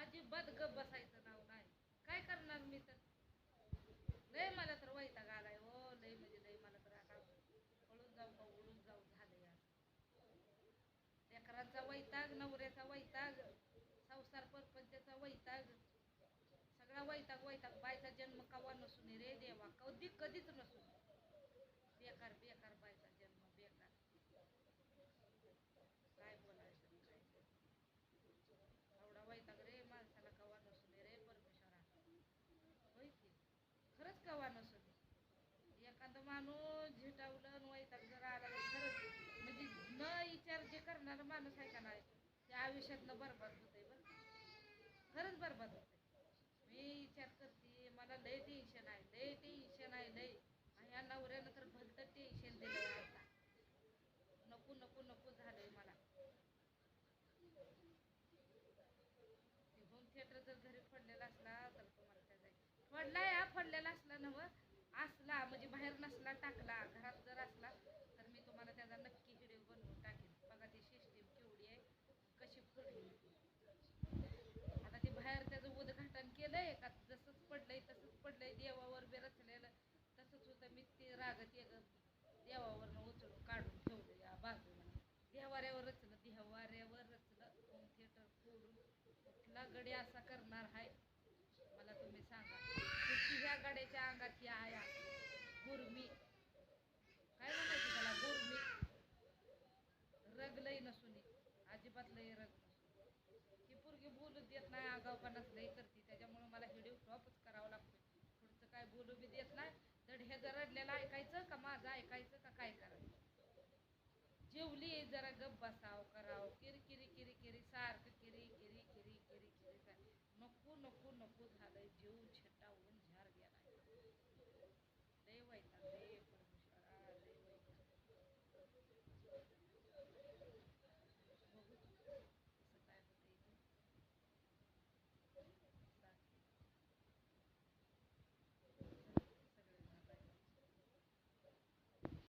अजिबात गप बसायचं नाव नाही. काय करणार मी तर? लय मला तर वैताग आलाय हो, लय म्हणजे लय. मला तर आता पळून जाऊ का उडून जाऊ झालंय यार. लेकरांचा वैताग, नवऱ्याचा वैताग, संसार परपंचाचा वैताग, सगळा वैताग वैताग. बायचा जन्म कवा नसून रे देवा, कधीच नसून. बेकार बेकार बायचा जन्म बेकार. काय बोलायचं आणि काय नाही. एवढा वैताग रे माणसाला कवा नसून रे परमेश्वरा. होय की, खरंच कवा नसून. एखादा माणूस झिटावलं आणि वैताग जर आला तर खरंच म्हणजे न विचार जे करणारा माणूस आहे का नाही, ते आयुष्यातनं बरबाद होतंय बरं. खरंच बरबाद होतंय. मी विचार करते, मला लय टेन्शन आहे, लय टेन्शन आहे लय. आणि ह्या नवऱ्यानं तर भलतं टेन्शन दिलंय आता. नको नको नको झालंय मला. ते होम थिएटर जर घरी फोडलेला असला तर तुम्हाला त्याचा फोडलाय हा, फोडलेला असला नव असला म्हणजे बाहेर नसला टाकला, घरात जर असला तर मी तुम्हाला त्याचा नक्की व्हिडिओ बनवून टाकेन. बघा ती सिस्टीम केवढी आहे, कशी फोडली. आता ते बाहेर त्याचं उद्घाटन केलंय का जसंच पडलंय तसंच पडलंय, देवावर बी रचलेलं तसंच होतं. मी ते रागत देवावरनं उचलून काढून ठेवलं या बाजूला. देवाऱ्यावर रचलं, देवाऱ्यावर रचलं होम थिएटर फोडून. कुठला गडी असा करणार आहे मला तुम्ही सांगा. कुठली ह्या गाड्याच्या अंगात ही आया गुरमी, काय म्हणायचं त्याला, गुरमी. रग लय नसून, अजिबात लय रग नसून. ही पोरगी बोलू देत नाही, आगावपणाच लय करते. त्याच्यामुळे मला व्हिडिओ स्टॉपच करावा लागतोय. पुढचं काय बोलू बी देत नाही. तर हे जर रडलेलं ऐकायचं का माझं ऐकायचं का काय करायचं. जेवली जरा गप बसाव करावं,